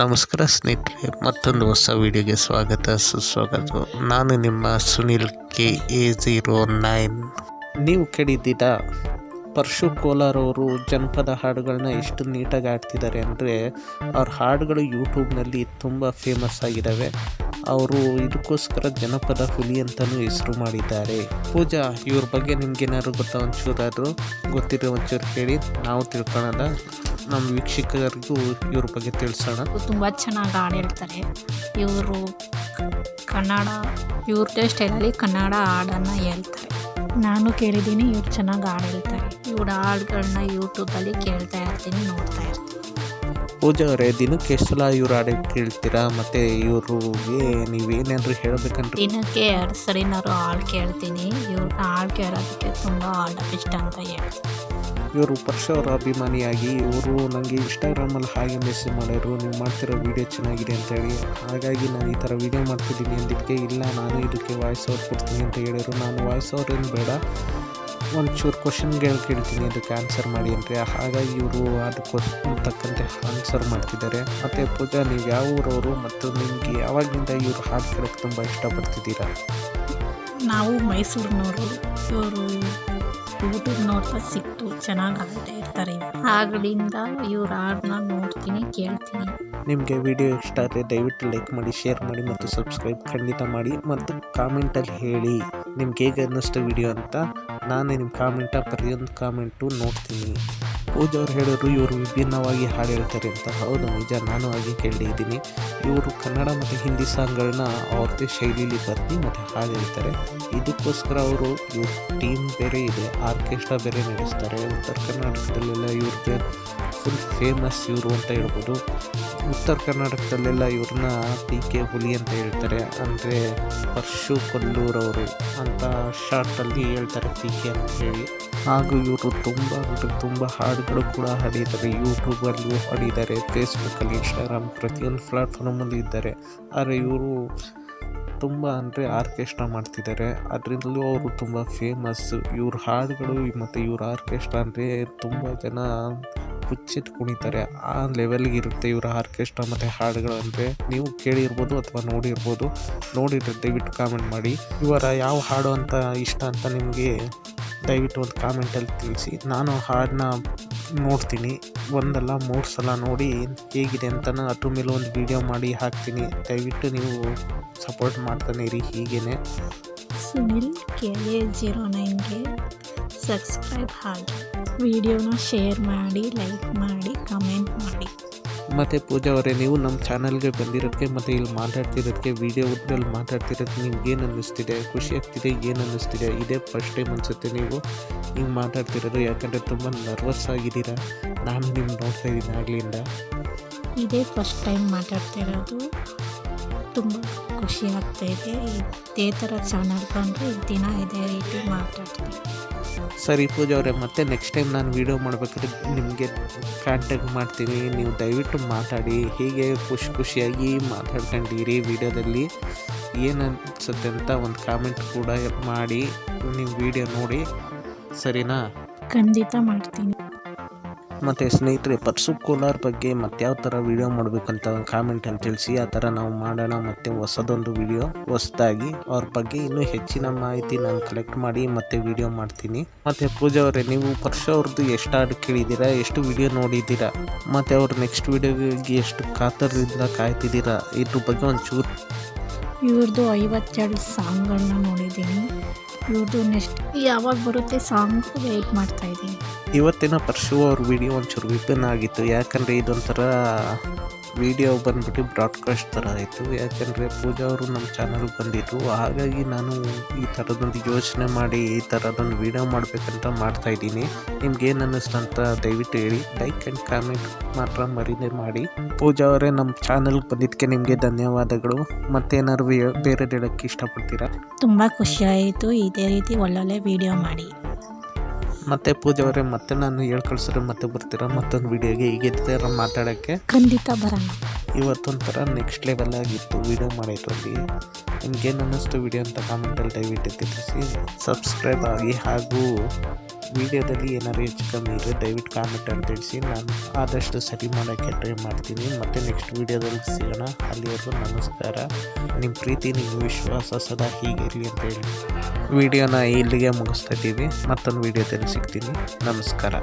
ನಮಸ್ಕಾರ ಸ್ನೇಹಿತರೆ, ಮತ್ತೊಂದು ಹೊಸ ವಿಡಿಯೋಗೆ ಸ್ವಾಗತ ಸುಸ್ವಾಗತ. ನಾನು ನಿಮ್ಮ ಸುನಿಲ್ KA09. ನೀವು ಕೇಳಿದ್ದೀರಾ ಪರಶು ಕೋಲಾರ್ ಅವರು ಜನಪದ ಹಾಡುಗಳನ್ನ ಎಷ್ಟು ನೀಟಾಗಿ ಹಾಡ್ತಿದ್ದಾರೆ ಅಂದರೆ, ಅವ್ರ ಹಾಡುಗಳು ಯೂಟ್ಯೂಬ್ನಲ್ಲಿ ತುಂಬ ಫೇಮಸ್ ಆಗಿದ್ದಾವೆ. ಅವರು ಇದಕ್ಕೋಸ್ಕರ ಜನಪದ ಹುಲಿ ಅಂತಲೂ ಹೆಸರು ಮಾಡಿದ್ದಾರೆ. ಪೂಜಾ, ಇವ್ರ ಬಗ್ಗೆ ನಿಮ್ಗೇನಾದ್ರು ಗೊತ್ತಾ? ಒಂಚೂರಾದರೂ ಗೊತ್ತಿರೋ ಒಂಚೂರು ಹೇಳಿ, ನಾವು ತಿಳ್ಕೊಳ್ಳೋಣ. ನಮ್ಮ ವೀಕ್ಷಕರಿಗೂ ಇವ್ರ ಬಗ್ಗೆ ತಿಳಿಸೋಣ. ತುಂಬ ಚೆನ್ನಾಗಿ ಹಾಡು ಹೇಳ್ತಾರೆ ಇವರು. ಕನ್ನಡ ಇವ್ರದೇ ಸ್ಟೈಲಲ್ಲಿ ಕನ್ನಡ ಹಾಡನ್ನು ಹೇಳ್ತಾರೆ. ನಾನು ಕೇಳಿದ್ದೀನಿ, ಇವ್ರು ಚೆನ್ನಾಗಿ ಹಾಡು ಹೇಳ್ತಾರೆ. ಇವ್ರ ಹಾಡುಗಳನ್ನ ಯೂಟ್ಯೂಬಲ್ಲಿ ಕೇಳ್ತಾ ಇರ್ತೀನಿ, ನೋಡ್ತಾ ಇರ್ತೀನಿ. ಪೂಜಾ ಅವರೇ, ದಿನಕ್ಕೆ ಎಷ್ಟು ಸಲ ಇವ್ರ ಹಾಡು ಕೇಳ್ತೀರಾ? ಮತ್ತು ಇವ್ರಿಗೆ ನೀವೇನಾದರೂ ಹೇಳಬೇಕಂದ್ರೆ? ದಿನಕ್ಕೆ 2 ಸರಿನಾರು ಹಾಡು ಕೇಳ್ತೀನಿ. ಇವ್ರನ್ನ ಹಾಡು ಕೇಳೋದಕ್ಕೆ ತುಂಬ ಹಾಡು ಇಷ್ಟ ಅಂತ ಹೇಳ್ತೀನಿ. ಇವರು ಪರಶು ಅವರ ಅಭಿಮಾನಿಯಾಗಿ ಇವರು ನನಗೆ ಇನ್ಸ್ಟಾಗ್ರಾಮಲ್ಲಿ ಹಾಗೆ ಮೆಸೇಜ್ ಮಾಡೋರು, ನೀವು ಮಾಡ್ತಿರೋ ವೀಡಿಯೋ ಚೆನ್ನಾಗಿದೆ ಅಂತೇಳಿ. ಹಾಗಾಗಿ ನಾನು ಈ ಥರ ವೀಡಿಯೋ ಮಾಡ್ತಿದ್ದೀನಿ ಅಂದಿದ್ದಕ್ಕೆ, ಇಲ್ಲ ನಾನು ಇದಕ್ಕೆ ವಾಯ್ಸ್ ಓವರ್ ಕೊಡ್ತೀನಿ ಅಂತ ಹೇಳಿದರು. ನಾನು ವಾಯ್ಸ್ ಓವರ್ ಏನು ಬೇಡ, ಒಂಚೂರು ಕ್ವಶನ್ಗಳು ಕೇಳ್ತೀನಿ, ಅದಕ್ಕೆ ಆನ್ಸರ್ ಮಾಡಿ ಅಂದರೆ. ಹಾಗಾಗಿ ಇವರು ಅದಕ್ಕೆ ತಕ್ಕಂತೆ ಆನ್ಸರ್ ಮಾಡ್ತಿದ್ದಾರೆ. ಮತ್ತು ಪೂಜಾ, ನೀವು ಯಾವ ಊರವರು ಮತ್ತು ನಿಮಗೆ ಯಾವಾಗಿಂದ ಇವರು ಹಾಡು ಕೇಳೋಕ್ಕೆ ತುಂಬ ಇಷ್ಟಪಡ್ತಿದ್ದೀರಾ? ನಾವು ಮೈಸೂರಿನವರು. ಇವರು ಯೂಟ್ಯೂಬ್ ನೋಡ್ತಾ ಸಿಕ್ತು, ಚೆನ್ನಾಗಿ ಹಾಡ್ತಾ ಇರ್ತಾರೆ. ಹಾಗಳಿಂದ ಇವ್ರ ಹಾಡನ್ನ ನೋಡ್ತೀನಿ, ಕೇಳ್ತೀನಿ. ನಿಮಗೆ ವಿಡಿಯೋ ಇಷ್ಟ ಆದರೆ ದಯವಿಟ್ಟು ಲೈಕ್ ಮಾಡಿ, ಶೇರ್ ಮಾಡಿ ಮತ್ತು ಸಬ್ಸ್ಕ್ರೈಬ್ ಖಂಡಿತ ಮಾಡಿ. ಮತ್ತು ಕಾಮೆಂಟಲ್ಲಿ ಹೇಳಿ ನಿಮ್ಗೆ ಹೇಗೆ ಅನ್ನಿಸ್ತು ವಿಡಿಯೋ ಅಂತ. ನಾನು ನಿಮ್ಮ ಪ್ರತಿಯೊಂದು ಕಾಮೆಂಟು ನೋಡ್ತೀನಿ. ಪೂಜಾ ಅವ್ರು ಹೇಳಿದ್ರು ಇವರು ವಿಭಿನ್ನವಾಗಿ ಹಾಡು ಹೇಳ್ತಾರೆ ಅಂತ. ಹೌದು, ನಿಜ, ನಾನು ಹಾಗೆ ಕೇಳಿದ್ದೀನಿ. ಇವರು ಕನ್ನಡ ಮತ್ತು ಹಿಂದಿ ಸಾಂಗ್ಗಳನ್ನ ಅವ್ರದ್ದೇ ಶೈಲಿಲಿ ಬರ್ತಿ ಮತ್ತು ಹಾಡು ಹೇಳ್ತಾರೆ. ಇದಕ್ಕೋಸ್ಕರ ಇವ್ರ ಟೀಮ್ ಬೇರೆ ಇದೆ, ಆರ್ಕೆಸ್ಟ್ರಾ ಬೇರೆ ನಡೆಸ್ತಾರೆ. ಉತ್ತರ ಕರ್ನಾಟಕದಲ್ಲೆಲ್ಲ ಇವ್ರಿಗೆ ಫುಲ್ ಫೇಮಸ್ ಇವರು ಅಂತ ಹೇಳ್ಬೋದು. ಉತ್ತರ ಕರ್ನಾಟಕದಲ್ಲೆಲ್ಲ ಇವ್ರನ್ನ PK ಹುಲಿ ಅಂತ ಹೇಳ್ತಾರೆ, ಅಂದರೆ ಪರಶು ಕೊಲ್ಲೂರವರು ಅಂತ ಶಾರ್ಟಲ್ಲಿ ಹೇಳ್ತಾರೆ, PK ಅಂತ ಹೇಳಿ. ಹಾಗೂ ಇವರು ತುಂಬ ಹಾಡುಗಳು ಕೂಡ ಹಾಡಿದ್ದಾರೆ. ಯೂಟ್ಯೂಬಲ್ಲೂ ಹಾಡಿದ್ದಾರೆ, ಫೇಸ್ಬುಕ್ಕಲ್ಲಿ, ಇನ್ಸ್ಟಾಗ್ರಾಮ್, ಪ್ರತಿಯೊಂದು ಪ್ಲಾಟ್ಫಾರ್ಮಲ್ಲಿ ಇದ್ದಾರೆ. ಆದರೆ ಇವರು ತುಂಬ ಅಂದರೆ ಆರ್ಕೆಸ್ಟ್ರಾ ಮಾಡ್ತಿದ್ದಾರೆ. ಅದರಿಂದಲೂ ಅವರು ತುಂಬ ಫೇಮಸ್ಸು. ಇವ್ರ ಹಾಡುಗಳು ಮತ್ತು ಇವ್ರ ಆರ್ಕೆಸ್ಟ್ರಾ ಅಂದರೆ ತುಂಬ ಜನ ಹುಚ್ಚಿಟ್ಟು ಕುಣಿತಾರೆ, ಆ ಲೆವೆಲ್ಗೆ ಇರುತ್ತೆ ಇವರ ಆರ್ಕೆಸ್ಟ್ರಾ ಮತ್ತು ಹಾಡುಗಳು. ಅಂದರೆ ನೀವು ಕೇಳಿರ್ಬೋದು ಅಥವಾ ನೋಡಿರ್ಬೋದು. ನೋಡಿದ್ರೆ ದಯವಿಟ್ಟು ಕಾಮೆಂಟ್ ಮಾಡಿ. ಇವರ ಯಾವ ಹಾಡು ಅಂತ ಇಷ್ಟ ಅಂತ ನಿಮಗೆ ದಯವಿಟ್ಟು ಒಂದು ಕಾಮೆಂಟಲ್ಲಿ ತಿಳಿಸಿ. ನಾನು ಹಾಡನ್ನ ನೋಡ್ತೀನಿ, 1 ಅಲ್ಲ 3 ಸಲ ನೋಡಿ ಹೇಗಿದೆ ಅಂತ ಅದ್ರ ಮೇಲೆ ಒಂದು ವಿಡಿಯೋ ಮಾಡಿ ಹಾಕ್ತೀನಿ. ದಯವಿಟ್ಟು ನೀವು ಸಪೋರ್ಟ್ ಮಾಡ್ತಾನೆ ಇರಿ ಹೀಗೇ. ಸುನಿಲ್ KA09ಗೆ ಸಬ್ಸ್ಕ್ರೈಬ್ ಆಗಿ, ವಿಡಿಯೋನ ಶೇರ್ ಮಾಡಿ, ಲೈಕ್ ಮಾಡಿ, ಕಮೆಂಟ್ ಮಾಡಿ. ಮತ್ತು ಪೂಜಾ ಅವರೇ, ನೀವು ನಮ್ಮ ಚಾನಲ್ಗೆ ಬಂದಿರೋದಕ್ಕೆ ಮತ್ತು ಇಲ್ಲಿ ಮಾತಾಡ್ತಿರೋದಕ್ಕೆ, ವಿಡಿಯೋದಲ್ಲಿ ಮಾತಾಡ್ತಿರೋದಕ್ಕೆ ನಿಮ್ಗೇನು ಅನ್ನಿಸ್ತಿದೆ? ಖುಷಿ ಆಗ್ತಿದೆ? ಏನು ಅನ್ನಿಸ್ತಿದೆ? ಇದೇ ಫಸ್ಟ್ ಟೈಮ್ ಅನಿಸುತ್ತೆ ನೀವು ಹಿಂಗೆ ಮಾತಾಡ್ತಿರೋದು, ಯಾಕಂದರೆ ತುಂಬ ನರ್ವಸ್ ಆಗಿದ್ದೀರಾ. ನಾನು ನಿಮ್ಗೆ ನೋಡ್ತಾ ಇದ್ದೀನಿ ಆಗಲಿಂದ. ಇದೇ ಫಸ್ಟ್ ಟೈಮ್ ಮಾತಾಡ್ತಿರೋದು, ತುಂಬ ಖುಷಿ ಆಗ್ತಾಯಿದೆ. ಇದೇ ಥರ ಚಾನಲ್ ಬಂದರೆ ದಿನ ಇದೇ ರೀತಿ ಮಾತಾಡ್ತೀನಿ. ಸರಿ ಪೂಜಾ ಅವರೇ, ಮತ್ತೆ ನೆಕ್ಸ್ಟ್ ಟೈಮ್ ನಾನು ವೀಡಿಯೋ ಮಾಡಬೇಕಾದ್ರೆ ನಿಮಗೆ ಕಾಂಟ್ಯಾಕ್ಟ್ ಮಾಡ್ತೀನಿ. ನೀವು ದಯವಿಟ್ಟು ಮಾತಾಡಿ, ಹೀಗೆ ಖುಷಿಯಾಗಿ ಮಾತಾಡ್ಕೊಂಡಿರಿ. ವೀಡಿಯೋದಲ್ಲಿ ಏನು ಅನಿಸುತ್ತೆ ಅಂತ ಒಂದು ಕಾಮೆಂಟ್ ಕೂಡ ಮಾಡಿ, ನೀವು ವೀಡಿಯೋ ನೋಡಿ, ಸರಿನಾ? ಖಂಡಿತ ಮಾಡ್ತೀನಿ. ಮತ್ತು ಸ್ನೇಹಿತರೆ, ಪರಶು ಕೋಲಾರ್ ಬಗ್ಗೆ ಮತ್ತು ಯಾವ ಥರ ವೀಡಿಯೋ ಮಾಡಬೇಕಂತ ಕಾಮೆಂಟಲ್ಲಿ ತಿಳಿಸಿ. ಆ ಥರ ನಾವು ಮಾಡೋಣ. ಮತ್ತು ಹೊಸದೊಂದು ವಿಡಿಯೋ ಹೊಸದಾಗಿ ಅವ್ರ ಬಗ್ಗೆ ಇನ್ನೂ ಹೆಚ್ಚಿನ ಮಾಹಿತಿ ನಾನು ಕಲೆಕ್ಟ್ ಮಾಡಿ ಮತ್ತೆ ವಿಡಿಯೋ ಮಾಡ್ತೀನಿ. ಮತ್ತು ಪೂಜಾ ಅವರೇ, ನೀವು ಪರಶು ಅವ್ರದ್ದು ಎಷ್ಟು ಹಾಡು ಕೇಳಿದ್ದೀರಾ? ಎಷ್ಟು ವಿಡಿಯೋ ನೋಡಿದ್ದೀರಾ? ಮತ್ತು ಅವ್ರ ನೆಕ್ಸ್ಟ್ ವಿಡಿಯೋಗೆ ಎಷ್ಟು ಕಾತರದಿಂದ ಕಾಯ್ತಿದ್ದೀರಾ? ಇದ್ರ ಬಗ್ಗೆ ಒಂಚೂರು. ಇವ್ರದ್ದು 52 ಸಾಂಗ್ಗಳನ್ನ ನೋಡಿದ್ದೀನಿ. ಇವ್ರದ್ದು ನೆಕ್ಸ್ಟ್ ಯಾವಾಗ ಬರುತ್ತೆ ಸಾಂಗ್ ವೆಯ್ಟ್ ಮಾಡ್ತಾ ಇದ್ದೀನಿ. ಇವತ್ತಿನ ಪರಶು ಅವ್ರ ವಿಡಿಯೋ ಒಂಚೂರು ವಿಭಿನ್ನ ಆಗಿತ್ತು, ಯಾಕಂದರೆ ಇದೊಂಥರ ವಿಡಿಯೋ ಬಂದ್ಬಿಟ್ಟು ಬ್ರಾಡ್ಕಾಸ್ಟ್ ಥರ ಆಯಿತು. ಯಾಕಂದರೆ ಪೂಜಾ ಅವರು ನಮ್ಮ ಚಾನಲ್ಗೆ ಬಂದಿದ್ರು. ಹಾಗಾಗಿ ನಾನು ಈ ಥರದೊಂದು ಯೋಚನೆ ಮಾಡಿ ಈ ಥರದೊಂದು ವಿಡಿಯೋ ಮಾಡಬೇಕಂತ ಮಾಡ್ತಾಯಿದ್ದೀನಿ. ನಿಮ್ಗೇನು ಅನ್ನಿಸ್ತು ಅಂತ ದಯವಿಟ್ಟು ಹೇಳಿ. ಲೈಕ್ ಆ್ಯಂಡ್ ಕಾಮೆಂಟ್ ಮಾತ್ರ ಮರೀದೇ ಮಾಡಿ. ಪೂಜಾ ಅವರೇ, ನಮ್ಮ ಚಾನಲ್ಗೆ ಬಂದಿದ್ದಕ್ಕೆ ನಿಮಗೆ ಧನ್ಯವಾದಗಳು. ಮತ್ತೇನಾದ್ರು ಬೇರೆ ಹೇಳೋಕ್ಕೆ ಇಷ್ಟಪಡ್ತೀರಾ? ತುಂಬ ಖುಷಿಯಾಯಿತು. ಇದೇ ರೀತಿ ಒಳ್ಳೊಳ್ಳೆ ವಿಡಿಯೋ ಮಾಡಿ. ಮತ್ತೆ ಪೂಜಾ ಅವರೇ, ಮತ್ತೆ ನಾನು ಹೇಳ್ಕಳ್ಸಿದ್ರೆ ಮತ್ತೆ ಬರ್ತೀರಾ ಮತ್ತೊಂದು ವಿಡಿಯೋಗೆ? ಹೀಗೆ ಮಾತಾಡೋಕ್ಕೆ ಖಂಡಿತ ಬರೋಣ. ಇವತ್ತೊಂಥರ ನೆಕ್ಸ್ಟ್ ಲೆವೆಲ್ ಆಗಿತ್ತು ವಿಡಿಯೋ ಮಾಡೋದ್ರಲ್ಲಿ. ನಿಮ್ಗೇನು ಅನ್ನಿಸ್ತು ವಿಡಿಯೋ ಅಂತ ಕಾಮೆಂಟಲ್ಲಿ ದಯವಿಟ್ಟು ತಿಳಿಸಿ. ಸಬ್ಸ್ಕ್ರೈಬ್ ಆಗಿ ಹಾಗೂ ವಿಡಿಯೋದಲ್ಲಿ ಏನಾದ್ರು ಹೆಚ್ಚು ಕಮ್ಮಿ ಇದ್ದರೆ ದಯವಿಟ್ಟು ಕಾಮೆಂಟಲ್ಲಿ ತಿಳಿಸಿ. ನಾನು ಆದಷ್ಟು ಸರಿ ಮಾಡೋಕ್ಕೆ ಟ್ರೈ ಮಾಡ್ತೀನಿ. ಮತ್ತು ನೆಕ್ಸ್ಟ್ ವಿಡಿಯೋದಲ್ಲಿ ಸಿಗೋಣ. ಅಲ್ಲಿವರೆಗೂ ನಮಸ್ಕಾರ. ನಿಮ್ಮ ಪ್ರೀತಿ ನಿಮ್ಮ ವಿಶ್ವಾಸ ಸದಾ ಹೀಗಿರಲಿ ಅಂತ ಹೇಳಿ ವಿಡಿಯೋನ ಇಲ್ಲಿಗೆ ಮುಗಿಸ್ತಾ ಇದ್ದೀವಿ. ಮತ್ತೊಂದು ವಿಡಿಯೋದಲ್ಲಿ ಸಿಗ್ತೀನಿ. ನಮಸ್ಕಾರ.